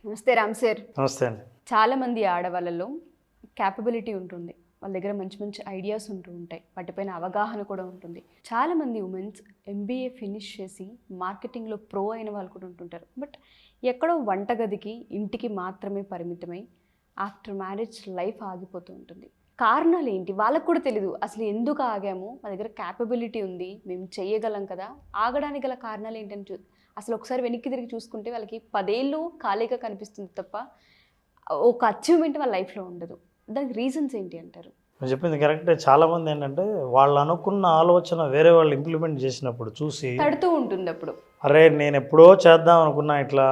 నమస్తే రామ్ సార్. నమస్తే అండి. చాలామంది ఆడవాళ్ళలో క్యాపబిలిటీ ఉంటుంది, వాళ్ళ దగ్గర మంచి మంచి ఐడియాస్ ఉంటూ ఉంటాయి, వాటిపైన అవగాహన కూడా ఉంటుంది. చాలామంది ఉమెన్స్ ఎంబీఏ ఫినిష్ చేసి మార్కెటింగ్లో ప్రో అయిన వాళ్ళు కూడా ఉంటుంటారు. బట్ ఎక్కడో వంటగదికి ఇంటికి మాత్రమే పరిమితమై ఆఫ్టర్ మ్యారేజ్ లైఫ్ ఆగిపోతూ ఉంటుంది. కారణాలు ఏంటి వాళ్ళకు కూడా తెలీదు. అసలు ఎందుకు ఆగాము, మా దగ్గర క్యాపబిలిటీ ఉంది, మేము చేయగలం కదా, ఆగడానికి గల కారణాలు ఏంటని అసలు ఒకసారి వెనక్కి తిరిగి చూసుకుంటే వాళ్ళకి 10 ఏళ్ళు ఖాళీగా కనిపిస్తుంది తప్ప ఒక అచీవ్మెంట్ వాళ్ళ లైఫ్లో ఉండదు. దానికి రీజన్స్ ఏంటి అంటారు? నేను చెప్పింది కరెక్టే. చాలామంది ఏంటంటే వాళ్ళు అనుకున్న ఆలోచన వేరే వాళ్ళు ఇంప్లిమెంట్ చేసినప్పుడు చూసి తడుతూ ఉంటుంది. అప్పుడు అరే నేను ఎప్పుడో చేద్దాం అనుకున్నా, ఇట్లా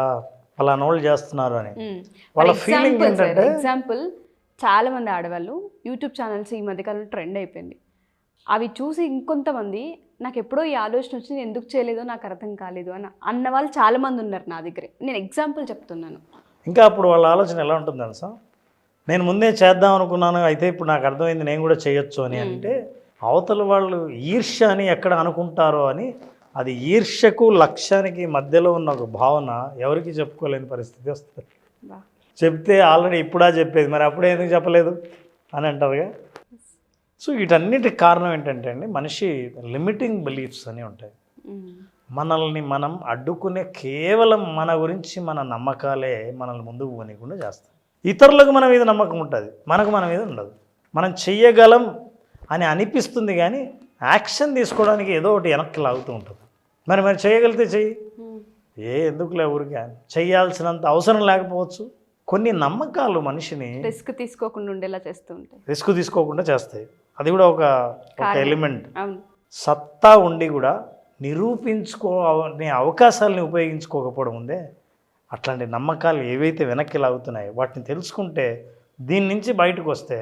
పలానా వాళ్ళు చేస్తున్నారు అని వాళ్ళ ఫీలింగ్ ఏంటంటే. ఎగ్జాంపుల్, చాలామంది ఆడవాళ్ళు యూట్యూబ్ ఛానల్స్ ఈ మధ్యకాలంలో ట్రెండ్ అయిపోయింది. అవి చూసి ఇంకొంతమంది నాకు ఎప్పుడో ఈ ఆలోచన వచ్చి నేను ఎందుకు చేయలేదో నాకు అర్థం కాలేదు అని అన్న వాళ్ళు చాలామంది ఉన్నారు నా దగ్గరే. నేను ఎగ్జాంపుల్ చెప్తున్నాను. ఇంకా అప్పుడు వాళ్ళ ఆలోచన ఎలా ఉంటుంది తెలుసా, నేను ముందే చేద్దాం అనుకున్నాను, అయితే ఇప్పుడు నాకు అర్థమైంది నేను కూడా చేయొచ్చు అని. అంటే అవతల వాళ్ళు ఈర్ష్య అని ఎక్కడ అనుకుంటారో అని, అది ఈర్ష్యకు లక్ష్యానికి మధ్యలో ఉన్న ఒక భావన ఎవరికి చెప్పుకోలేని పరిస్థితి వస్తుంది. చెప్తే ఆల్రెడీ ఇప్పుడా చెప్పేది, మరి అప్పుడే ఎందుకు చెప్పలేదు అని అంటారుగా. సో వీటన్నిటికి కారణం ఏంటంటే అండి, మనిషి లిమిటింగ్ బిలీఫ్స్ అని ఉంటాయి. మనల్ని మనం అడ్డుకునే కేవలం మన గురించి మన నమ్మకాలే మనల్ని ముందుకు పోనీయకుండా చేస్తాయి. ఇతరులకు మన మీద నమ్మకం ఉంటుంది, మనకు మన మీద ఉండదు. మనం చెయ్యగలం అని అనిపిస్తుంది కానీ యాక్షన్ తీసుకోవడానికి ఏదో ఒకటి వెనక్కి లాగుతూ ఉంటుంది. మరి చేయగలిగితే చెయ్యి, ఎందుకులే ఊరికే చెయ్యాల్సినంత అవసరం లేకపోవచ్చు. కొన్ని నమ్మకాలు మనిషిని రిస్క్ తీసుకోకుండా ఉండేలా చేస్తూ ఉంటాయి, రిస్క్ తీసుకోకుండా చేస్తాయి. అది కూడా ఒక ఎలిమెంట్. సత్తా ఉండి కూడా నిరూపించుకోనే అవకాశాలని ఉపయోగించుకోకపోవడం ఉందే, అట్లాంటి నమ్మకాలు ఏవైతే వెనక్కి లాగుతున్నాయో వాటిని తెలుసుకుంటే, దీని నుంచి బయటకు వస్తే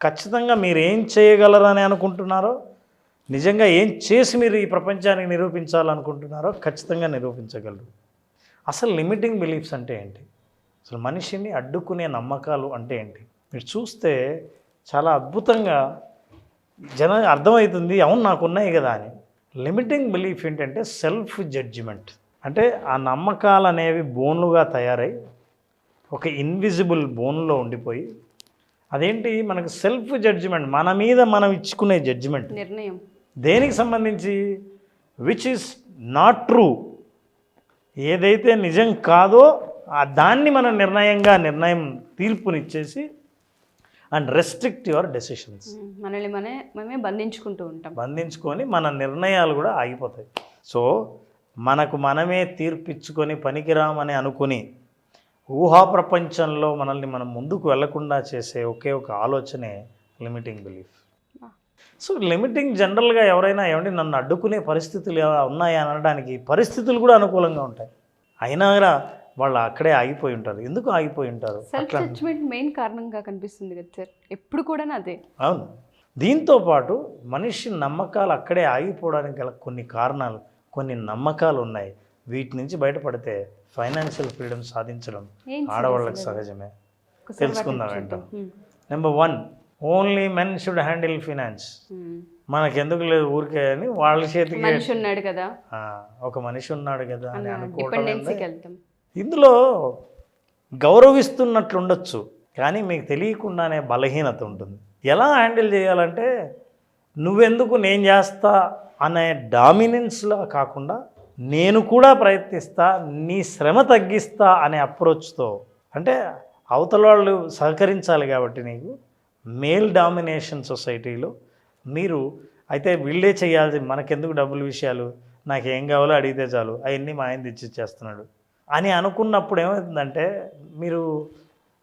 ఖచ్చితంగా మీరు ఏం చేయగలరని అనుకుంటున్నారో, నిజంగా ఏం చేసి మీరు ఈ ప్రపంచానికి నిరూపించాలనుకుంటున్నారో ఖచ్చితంగా నిరూపించగలరు. అసలు లిమిటింగ్ బిలీఫ్స్ అంటే ఏంటి, అసలు మనిషిని అడ్డుకునే నమ్మకాలు అంటే ఏంటి, మీరు చూస్తే చాలా అద్భుతంగా అర్థమవుతుంది. అవును నాకు ఉన్నాయి కదా అని. లిమిటింగ్ బిలీఫ్ ఏంటంటే సెల్ఫ్ జడ్జిమెంట్. అంటే ఆ నమ్మకాలు అనేవి బోన్లుగా తయారై ఒక ఇన్విజిబుల్ బోన్లో ఉండిపోయి, అదేంటి మనకు సెల్ఫ్ జడ్జిమెంట్, మన మీద మనం ఇచ్చుకునే జడ్జిమెంట్, నిర్ణయం దేనికి సంబంధించి, విచ్ ఈస్ నాట్ ట్రూ, ఏదైతే నిజం కాదో దాన్ని మనం నిర్ణయం తీర్పునిచ్చేసి అండ్ రెస్ట్రిక్ట్ యువర్ డెసిషన్స్. మనల్ని మనమే బంధించుకొని మన నిర్ణయాలు కూడా ఆగిపోతాయి. సో మనకు మనమే తీర్పిచ్చుకొని పనికిరామని అనుకుని ఊహా ప్రపంచంలో మనల్ని మనం ముందుకు వెళ్లకుండా చేసే ఒకే ఒక ఆలోచనే లిమిటింగ్ బిలీఫ్. సో లిమిటింగ్ జనరల్గా ఎవరైనా ఏమంటే నన్ను అడ్డుకునే పరిస్థితులు ఉన్నాయా అనడానికి పరిస్థితులు కూడా అనుకూలంగా ఉంటాయి, అయినా కూడా వాళ్ళు అక్కడే ఆగిపోయి ఉంటారు. ఎందుకు ఆగిపోయి ఉంటారు? సెల్ఫ్ జడ్జ్మెంట్ మెయిన్ కారణంగా కనిపిస్తుంది కదా సార్, ఎప్పుడు కూడా అదే. అవును. దీంతోపాటు మనిషి నమ్మకాలు అక్కడే ఆగిపోవడానికి గల కొన్ని కారణాలు, కొన్ని నమ్మకాలు ఉన్నాయి. వీటి నుంచి బయటపడితే ఫైనాన్షియల్ ఫ్రీడమ్ సాధించడం ఆడవాళ్ళకి సహజమే. తెలుసుకుందాం ఏంటో. Number 1, only men should handle finance. మనకెందుకు లేదు ఊరికే అని వాళ్ళ చేతికి ఒక మనిషి ఉన్నాడు కదా అని అనుకోవడం. ఇందులో గౌరవిస్తున్నట్లుండొచ్చు కానీ మీకు తెలియకుండానే బలహీనత ఉంటుంది. ఎలా హ్యాండిల్ చేయాలంటే, నువ్వెందుకు నేను చేస్తా అనే డామినెన్స్లో కాకుండా, నేను కూడా ప్రయత్నిస్తా, నీ శ్రమ తగ్గిస్తా అనే అప్రోచ్తో, అంటే అవతల వాళ్ళు సహకరించాలి కాబట్టి నీకు. మేల్ డామినేషన్ సొసైటీలో మీరు అయితే వీళ్ళే చేయాలి, మనకెందుకు డబ్బుల విషయాలు, నాకేం కావాలో అడిగితే చాలు, అవన్నీ మా ఆయన తెచ్చిచ్చేస్తున్నాడు అని అనుకున్నప్పుడు ఏమవుతుందంటే, మీరు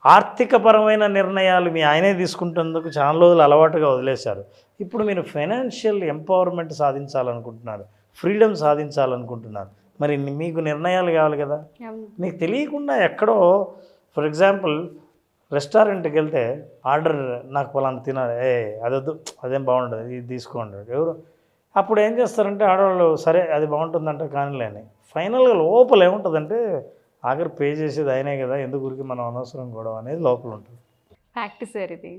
ఆర్థికపరమైన నిర్ణయాలు మీ ఆయనే తీసుకుంటున్నందుకు చాలా రోజులు అలవాటుగా వదిలేశారు. ఇప్పుడు మీరు ఫైనాన్షియల్ ఎంపవర్మెంట్ సాధించాలనుకుంటున్నారు, ఫ్రీడమ్ సాధించాలనుకుంటున్నారు. మరి మీకు నిర్ణయాలు కావాలి కదా. మీకు తెలియకుండా ఎక్కడో, ఫర్ ఎగ్జాంపుల్ రెస్టారెంట్కి వెళ్తే ఆర్డర్, నాకు పలానా తినాలి, అదొద్దు, అదేం బాగుండదు, ఇది తీసుకోండి ఎవరు. అప్పుడు ఏం చేస్తారంటే ఆడవాళ్ళు, సరే అది బాగుంటుందంటే కానీలేని. ఫైనల్గా లోపల ఏముంటుందంటే, ఆఖరి పే చేసేది అయినే కదా, ఎందుకు ఊరికి మనం అనవసరం గొడవ అనేది లోపల ఉంటుంది. ప్రాక్టీస్ ఇది.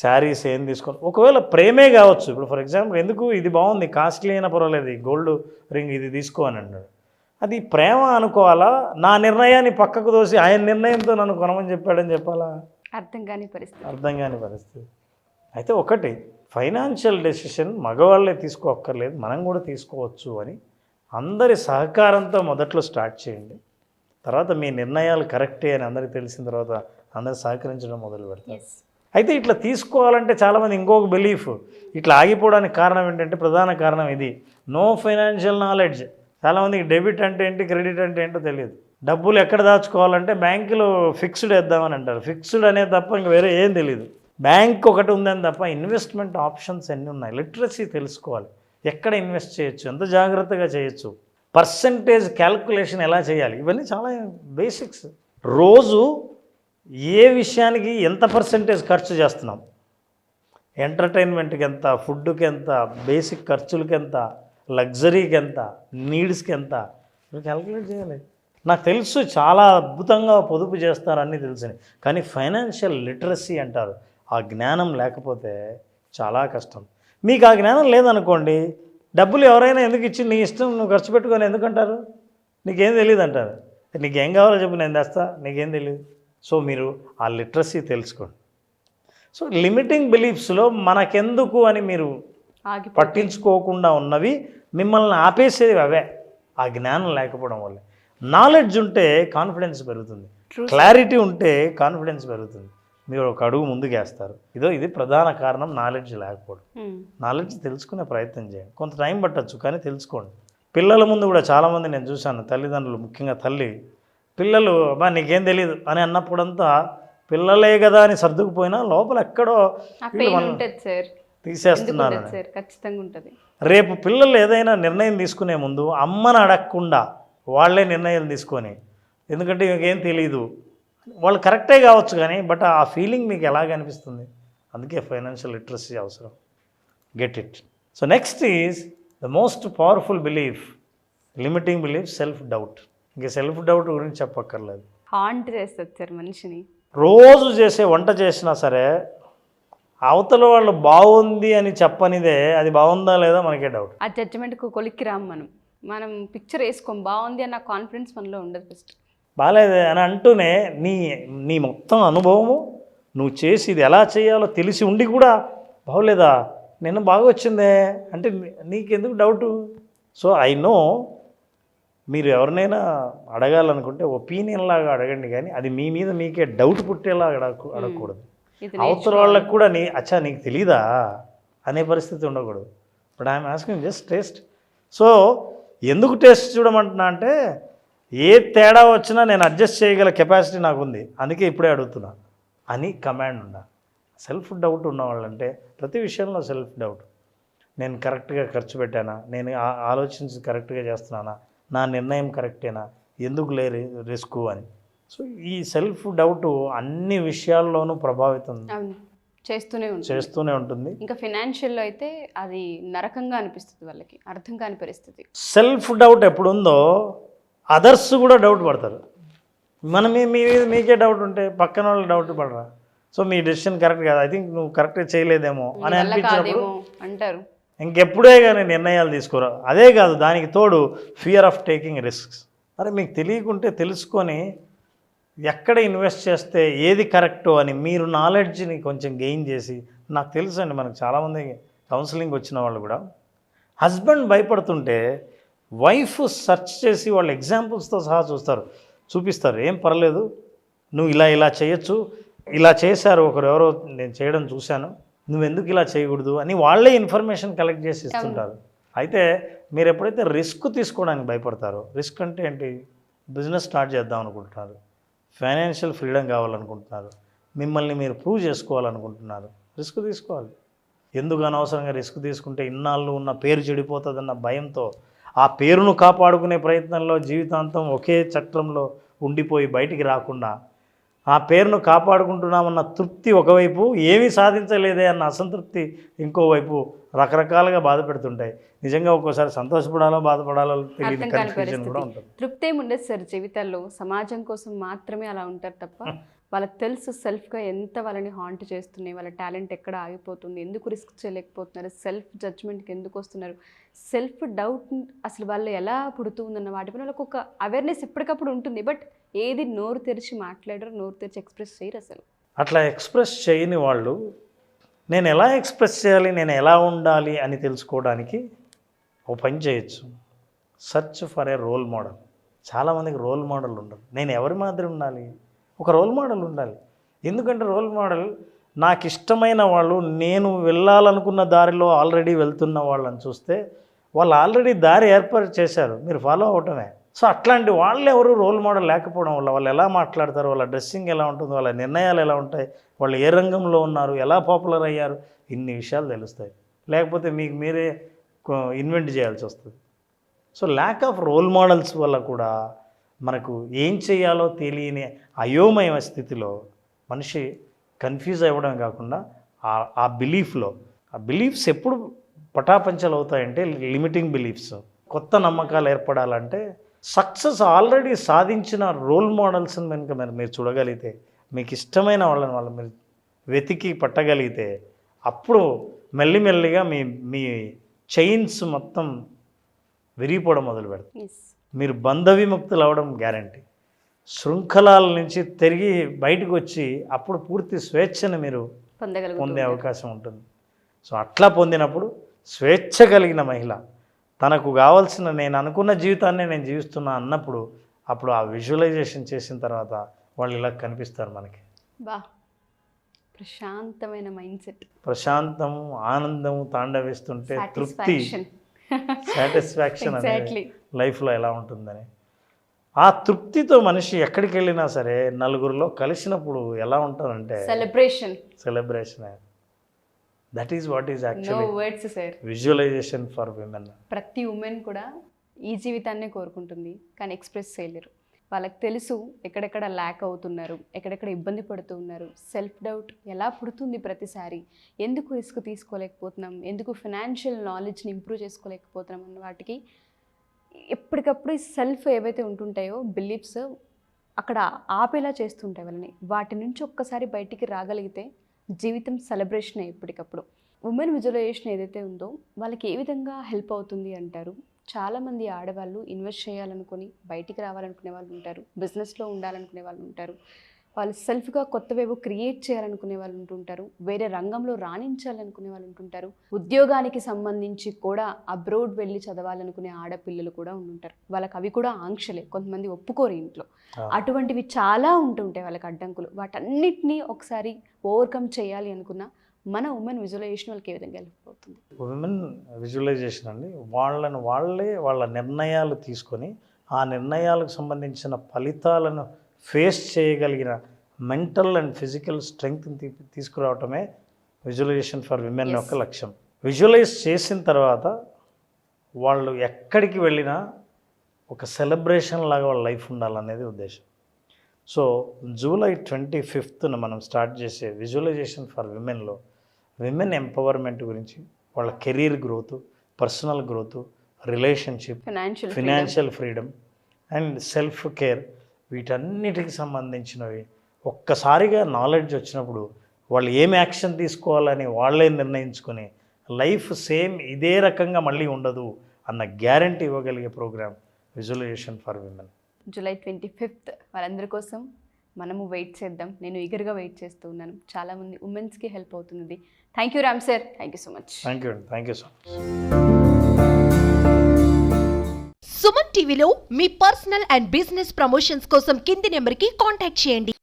శారీస్ ఏం తీసుకోండి, ఒకవేళ ప్రేమే కావచ్చు. ఇప్పుడు ఫర్ ఎగ్జాంపుల్, ఎందుకు ఇది బాగుంది, కాస్ట్లీ అయినా పర్వాలేదు, గోల్డ్ రింగ్ ఇది తీసుకో అని అన్నాడు. అది ప్రేమ అనుకోవాలా, నా నిర్ణయాన్ని పక్కకు తోసి ఆయన నిర్ణయంతో నన్ను కొనమని చెప్పాడని చెప్పాలా? అర్థం కాని పరిస్థితి. అర్థం కాని పరిస్థితి. అయితే ఒకటి, ఫైనాన్షియల్ డెసిషన్ మగవాళ్ళే తీసుకోక్కర్లేదు, మనం కూడా తీసుకోవచ్చు అని అందరి సహకారంతో మొదట్లో స్టార్ట్ చేయండి. తర్వాత మీ నిర్ణయాలు కరెక్టే అని అందరికీ తెలిసిన తర్వాత అందరు సహకరించడం మొదలు పెడతారు. అయితే ఇట్లా తీసుకోవాలంటే చాలామంది ఇంకొక బిలీఫ్, ఇట్లా ఆగిపోవడానికి కారణం ఏంటంటే ప్రధాన కారణం ఇది, నో ఫైనాన్షియల్ నాలెడ్జ్. చాలామందికి డెబిట్ అంటే ఏంటి, క్రెడిట్ అంటే ఏంటో తెలియదు. డబ్బులు ఎక్కడ దాచుకోవాలంటే బ్యాంకులో ఫిక్స్డ్ వేద్దామని అంటారు. ఫిక్స్డ్ అనేది తప్ప ఇంక వేరే ఏం తెలియదు. బ్యాంక్ ఒకటి ఉందని తప్ప ఇన్వెస్ట్మెంట్ ఆప్షన్స్ ఎన్ని ఉన్నాయి, లిటరసీ తెలుసుకోవాలి. ఎక్కడ ఇన్వెస్ట్ చేయొచ్చు, ఎంత జాగ్రత్తగా చేయొచ్చు, పర్సంటేజ్ క్యాల్కులేషన్ ఎలా చేయాలి, ఇవన్నీ చాలా బేసిక్స్. రోజు ఏ విషయానికి ఎంత పర్సంటేజ్ ఖర్చు చేస్తున్నాం, ఎంటర్టైన్మెంట్కి ఎంత, ఫుడ్కి ఎంత, బేసిక్ ఖర్చులకి ఎంత, లగ్జరీకి ఎంత, నీడ్స్కి ఎంత, క్యాల్కులేట్ చేయాలి. నాకు తెలుసు చాలా అద్భుతంగా పొదుపు చేస్తారని తెలిసినాయి, కానీ ఫైనాన్షియల్ లిటరసీ అంటారు, ఆ జ్ఞానం లేకపోతే చాలా కష్టం. మీకు ఆ జ్ఞానం లేదనుకోండి, డబ్బులు ఎవరైనా ఎందుకు ఇచ్చి నీ ఇష్టం నువ్వు ఖర్చు పెట్టుకొని ఎందుకంటారు, నీకేం తెలియదు అంటారు. నీకేం కావాలో చెప్పు నేను తెస్తా, నీకేం తెలియదు. సో మీరు ఆ లిటరసీ తెలుసుకోండి. సో లిమిటింగ్ బిలీఫ్స్లో మనకెందుకు అని మీరు పట్టించుకోకుండా ఉన్నవి మిమ్మల్ని ఆపేసేవి అవే, ఆ జ్ఞానం లేకపోవడం వల్ల. నాలెడ్జ్ ఉంటే కాన్ఫిడెన్స్ పెరుగుతుంది, క్లారిటీ ఉంటే కాన్ఫిడెన్స్ పెరుగుతుంది, మీరు ఒక అడుగు ముందుకు వేస్తారు. ఇది ప్రధాన కారణం, నాలెడ్జ్ లేకపోవడం. నాలెడ్జ్ తెలుసుకునే ప్రయత్నం చేయండి, కొంత టైం పట్టచ్చు కానీ తెలుసుకోండి. పిల్లల ముందు కూడా చాలామంది నేను చూశాను, తల్లిదండ్రులు ముఖ్యంగా తల్లి, పిల్లలు అబ్బా నీకేం తెలియదు అని అన్నప్పుడంతా పిల్లలే కదా అని సర్దుకుపోయినా లోపల ఎక్కడో తీసేస్తున్నారు. రేపు పిల్లలు ఏదైనా నిర్ణయం తీసుకునే ముందు అమ్మని అడగకుండా వాళ్ళే నిర్ణయాలు తీసుకొని, ఎందుకంటే మీకేం తెలియదు, వాళ్ళు కరెక్టే కావచ్చు కానీ బట్ ఆ ఫీలింగ్ మీకు ఎలాగ అనిపిస్తుంది. అందుకే ఫైనాన్షియల్ లిటరసీ అవసరం. Get it. So next is the most powerful belief, limiting belief, self doubt. ఇంకా సెల్ఫ్ డౌట్ గురించి చెప్పక్కర్లేదు, హాంట్ చేస్తుంది సార్ మనిషిని. రోజు చేసే వంట చేసినా సరే అవతల వాళ్ళు బాగుంది అని చెప్పనిదే అది బాగుందా లేదా మనకే డౌట్. ఆ జడ్జిమెంట్కు కొలిక్కి రాము మనం పిక్చర్ వేసుకోం, బాగుంది అన్న కాన్ఫిడెన్స్ మనలో ఉండదు. ఫస్ట్ బాగాలేదు అని అంటూనే నీ మొత్తం అనుభవము, నువ్వు చేసి ఇది ఎలా చేయాలో తెలిసి ఉండి కూడా బాగోలేదా, నిన్న బాగా వచ్చిందే అంటే నీకెందుకు డౌటు. సో ఐ నో మీరు ఎవరినైనా అడగాలనుకుంటే ఒపీనియన్ లాగా అడగండి, కానీ అది మీ మీద మీకే డౌట్ పుట్టేలా అడగకూడదు. అవతల వాళ్ళకు కూడా అచ్చా నీకు తెలీదా అనే పరిస్థితి ఉండకూడదు. But I'm asking just taste. So ఎందుకు టేస్ట్ చూడమంటున్నా అంటే ఏ తేడా వచ్చినా నేను అడ్జస్ట్ చేయగల కెపాసిటీ నాకు ఉంది, అందుకే ఇప్పుడే అడుగుతున్నా అని కమాండ్ ఉండాలి. సెల్ఫ్ డౌట్ ఉన్నవాళ్ళంటే ప్రతి విషయంలో సెల్ఫ్ డౌట్, నేను కరెక్ట్గా ఖర్చు పెట్టానా, నేను ఆలోచించి కరెక్ట్గా చేస్తున్నానా, నా నిర్ణయం కరెక్టేనా, ఎందుకు లేరు రిస్క్ అని. సో ఈ సెల్ఫ్ డౌట్ అన్ని విషయాల్లోనూ ప్రభావితం చేస్తూనే ఉంటుంది. ఇంకా ఫినాన్షియల్లో అయితే అది నరకంగా అనిపిస్తుంది, వాళ్ళకి అర్థం కాని పరిస్థితి. సెల్ఫ్ డౌట్ ఎప్పుడుందో అదర్స్ కూడా డౌట్ పడతారు. మీకే డౌట్ ఉంటే పక్కన వాళ్ళు డౌట్ పడరా. సో మీ డెసిషన్ కరెక్ట్ కాదు, ఐ థింక్ నువ్వు కరెక్ట్గా చేయలేదేమో అని అనిపించినప్పుడు అంటారు. ఇంకెప్పుడే కానీ నిర్ణయాలు తీసుకోరా. అదే కాదు, దానికి తోడు ఫియర్ ఆఫ్ టేకింగ్ రిస్క్స్. అరే మీకు తెలియకుంటే తెలుసుకొని ఎక్కడ ఇన్వెస్ట్ చేస్తే ఏది కరెక్టో అని మీరు నాలెడ్జ్ని కొంచెం గెయిన్ చేసి, నాకు తెలుసు అండి మనకు చాలామంది కౌన్సిలింగ్ వచ్చిన వాళ్ళు కూడా హస్బెండ్ భయపడుతుంటే వైఫ్ సెర్చ్ చేసి వాళ్ళ ఎగ్జాంపుల్స్తో సహా చూపిస్తారు, ఏం పర్లేదు నువ్వు ఇలా చేయొచ్చు, ఇలా చేశారు ఒకరు ఎవరో నేను చేయడం చూశాను, నువ్వెందుకు ఇలా చేయకూడదు అని వాళ్ళే ఇన్ఫర్మేషన్ కలెక్ట్ చేసి ఇస్తుంటారు. అయితే మీరు ఎప్పుడైతే రిస్క్ తీసుకోవడానికి భయపడతారో, రిస్క్ అంటే ఏంటి, బిజినెస్ స్టార్ట్ చేద్దాం అనుకుంటున్నారు, ఫైనాన్షియల్ ఫ్రీడమ్ కావాలనుకుంటున్నారు, మిమ్మల్ని మీరు ప్రూవ్ చేసుకోవాలనుకుంటున్నారు, రిస్క్ తీసుకోవాలి. ఎందుకు అనవసరంగా రిస్క్ తీసుకుంటే ఇన్నాళ్ళు ఉన్న పేరు చెడిపోతుందన్న భయంతో ఆ పేరును కాపాడుకునే ప్రయత్నంలో జీవితాంతం ఒకే చట్రంలో ఉండిపోయి బయటికి రాకుండా ఆ పేరును కాపాడుకుంటున్నామన్న తృప్తి ఒకవైపు, ఏమీ సాధించలేదే అన్న అసంతృప్తి ఇంకోవైపు రకరకాలుగా బాధ పెడుతుంటాయి. నిజంగా ఒక్కోసారి సంతోషపడాలో బాధపడాలో తెలియని కన్ఫ్యూజన్ కూడా ఉంటుంది. తృప్తి ఏమి ఉండదు సార్ జీవితాల్లో, సమాజం కోసం మాత్రమే అలా ఉంటారు తప్ప వాళ్ళకి తెలుసు సెల్ఫ్గా ఎంత వాళ్ళని హాంట్ చేస్తున్నాయి, వాళ్ళ టాలెంట్ ఎక్కడ ఆగిపోతుంది, ఎందుకు రిస్క్ చేయలేకపోతున్నారు, సెల్ఫ్ జడ్జ్మెంట్కి ఎందుకు వస్తున్నారు, సెల్ఫ్ డౌట్ అసలు వాళ్ళు ఎలా పుడుతుందన్న వాటిపైన వాళ్ళకి ఒక అవేర్నెస్ ఎప్పటికప్పుడు ఉంటుంది. బట్ ఏది నోరు తెరిచి మాట్లాడరు, నోరు తెరిచి ఎక్స్ప్రెస్ చేయరు అసలు. అట్లా ఎక్స్ప్రెస్ చేయని వాళ్ళు నేను ఎలా ఎక్స్ప్రెస్ చేయాలి, నేను ఎలా ఉండాలి అని తెలుసుకోవడానికి ఒక పని చేయొచ్చు. Search for a role model. చాలామందికి రోల్ మోడల్ ఉండదు. నేను ఎవరి మాదిరి ఉండాలి, ఒక రోల్ మోడల్ ఉండాలి. ఎందుకంటే రోల్ మోడల్ నాకు ఇష్టమైన వాళ్ళు, నేను వెళ్ళాలనుకున్న దారిలో ఆల్రెడీ వెళ్తున్న వాళ్ళని చూస్తే వాళ్ళు ఆల్రెడీ దారి ఏర్పాటు చేశారు, మీరు ఫాలో అవటమే. సో అట్లాంటి వాళ్ళు ఎవరు రోల్ మోడల్ లేకపోవడం వల్ల వాళ్ళు ఎలా మాట్లాడతారు, వాళ్ళ డ్రెస్సింగ్ ఎలా ఉంటుంది, వాళ్ళ నిర్ణయాలు ఎలా ఉంటాయి, వాళ్ళు ఏ రంగంలో ఉన్నారు, ఎలా పాపులర్ అయ్యారు, ఇన్ని విషయాలు తెలుస్తాయి. లేకపోతే మీకు మీరే ఇన్వెంట్ చేయాల్సి వస్తుంది. So lack of role models వల్ల కూడా మనకు ఏం చేయాలో తెలియని అయోమయ స్థితిలో మనిషి కన్ఫ్యూజ్ అవ్వడం కాకుండా ఆ బిలీఫ్స్ ఎప్పుడు పటాపంచలు అవుతాయంటే లిమిటింగ్ బిలీఫ్స్. కొత్త నమ్మకాలు ఏర్పడాలంటే సక్సెస్ ఆల్రెడీ సాధించిన రోల్ మోడల్స్ని కనుక మీరు చూడగలిగితే, మీకు ఇష్టమైన వాళ్ళని మీరు వెతికి పట్టగలిగితే, అప్పుడు మెల్లిమెల్లిగా మీ చైన్స్ మొత్తం విరిగిపోవడం మొదలు పెడతాయి. మీరు బంధ విముక్తులు అవ్వడం గ్యారంటీ. శృంఖలాల నుంచి తిరిగి బయటకు వచ్చి అప్పుడు పూర్తి స్వేచ్ఛను మీరు పొందే అవకాశం ఉంటుంది. సో అట్లా పొందినప్పుడు స్వేచ్ఛ కలిగిన మహిళ తనకు కావాల్సిన నేను అనుకున్న జీవితాన్ని నేను జీవిస్తున్నా అన్నప్పుడు అప్పుడు ఆ విజువలైజేషన్ చేసిన తర్వాత వాళ్ళు ఇలా కనిపిస్తారు మనకి. బా, ప్రశాంతమైన మైండ్ సెట్, ప్రశాంతము, ఆనందము తాండవిస్తుంటే తృప్తి, సాటిస్ఫాక్షన్ అనేది లైఫ్లో ఎలా ఉంటుందని. ఆ తృప్తితో మనిషి ఎక్కడికి వెళ్ళినా సరే నలుగురిలో కలిసినప్పుడు ఎలా ఉంటారంటే celebration. That is what is actually visualization for women. ప్రతి ఉమెన్ కూడా ఈ జీవితాన్నే కోరుకుంటుంది, కానీ ఎక్స్ప్రెస్ చేయలేరు. వాళ్ళకి తెలుసు ఎక్కడెక్కడ ల్యాక్ అవుతున్నారు, ఎక్కడెక్కడ ఇబ్బంది పడుతూ ఉన్నారు, సెల్ఫ్ డౌట్ ఎలా పుడుతుంది ప్రతిసారి, ఎందుకు రిస్క్ తీసుకోలేకపోతున్నాం, ఎందుకు ఫినాన్షియల్ నాలెడ్జ్ని ఇంప్రూవ్ చేసుకోలేకపోతున్నాం అన్న వాటికి ఎప్పటికప్పుడు ఈ సెల్ఫ్ ఏవైతే ఉంటుంటాయో బిలీఫ్స్ అక్కడ ఆపేలా చేస్తుంటాయి వాళ్ళని. వాటి నుంచి ఒక్కసారి బయటికి రాగలిగితే జీవితం సెలబ్రేషన్ ఎప్పటికప్పుడు. ఉమెన్ విజువలైజేషన్ ఏదైతే ఉందో వాళ్ళకి ఏ విధంగా హెల్ప్ అవుతుంది అంటారు? చాలామంది ఆడవాళ్ళు ఇన్వెస్ట్ చేయాలనుకొని బయటికి రావాలనుకునే వాళ్ళు ఉంటారు, బిజినెస్లో ఉండాలనుకునే వాళ్ళు ఉంటారు, వాళ్ళు సెల్ఫ్గా కొత్తవేవో క్రియేట్ చేయాలనుకునే వాళ్ళు ఉంటుంటారు, వేరే రంగంలో రాణించాలనుకునే వాళ్ళు ఉంటుంటారు, ఉద్యోగానికి సంబంధించి కూడా అబ్రోడ్ వెళ్ళి చదవాలనుకునే ఆడపిల్లలు కూడా ఉంటుంటారు. వాళ్ళకి అవి కూడా ఆంక్షలే, కొంతమంది ఒప్పుకోరు ఇంట్లో. అటువంటివి చాలా ఉంటుంటాయి వాళ్ళకి అడ్డంకులు. వాటన్నిటినీ ఒకసారి ఓవర్కమ్ చేయాలి అనుకున్న మన ఉమెన్ విజువలైజేషన్ వాళ్ళకి ఏ విధంగా హెల్ప్ అవుతుంది? ఉమెన్ విజువలైజేషన్ అండి, వాళ్ళ నిర్ణయాలు తీసుకొని ఆ నిర్ణయాలకు సంబంధించిన ఫలితాలను ఫేస్ చేయగలిగిన మెంటల్ అండ్ ఫిజికల్ స్ట్రెంగ్త్ని తీసుకురావటమే విజువలైజేషన్ ఫర్ విమెన్ యొక్క లక్ష్యం. విజువలైజ్ చేసిన తర్వాత వాళ్ళు ఎక్కడికి వెళ్ళినా ఒక సెలబ్రేషన్ లాగా వాళ్ళ లైఫ్ ఉండాలనేది ఉద్దేశం. సో జూలై 25న మనం స్టార్ట్ చేసే విజువలైజేషన్ ఫర్ విమెన్లో విమెన్ ఎంపవర్మెంట్ గురించి, వాళ్ళ career growth, personal growth, relationship, financial freedom and self care, వీటన్నిటికి సంబంధించినవి ఒక్కసారిగా నాలెడ్జ్ వచ్చినప్పుడు వాళ్ళు ఏం యాక్షన్ తీసుకోవాలని వాళ్ళే నిర్ణయించుకొని లైఫ్ సేమ్ ఇదే రకంగా మళ్ళీ ఉండదు అన్న గ్యారంటీ ఇవ్వగలిగే program visualization for women. July 25th వాళ్ళందరి కోసం మనము వెయిట్ చేద్దాం. నేను ఈగర్గా వెయిట్ చేస్తూ ఉన్నాను. చాలామంది ఉమెన్స్కి హెల్ప్ అవుతుంది. Thank you Ram sir, thank you so much. Thank you so much. Suman టీవీలో మీ పర్సనల్ అండ్ బిజినెస్ ప్రమోషన్స్ కోసం కింది నెంబర్కి కాంటాక్ట్ చేయండి.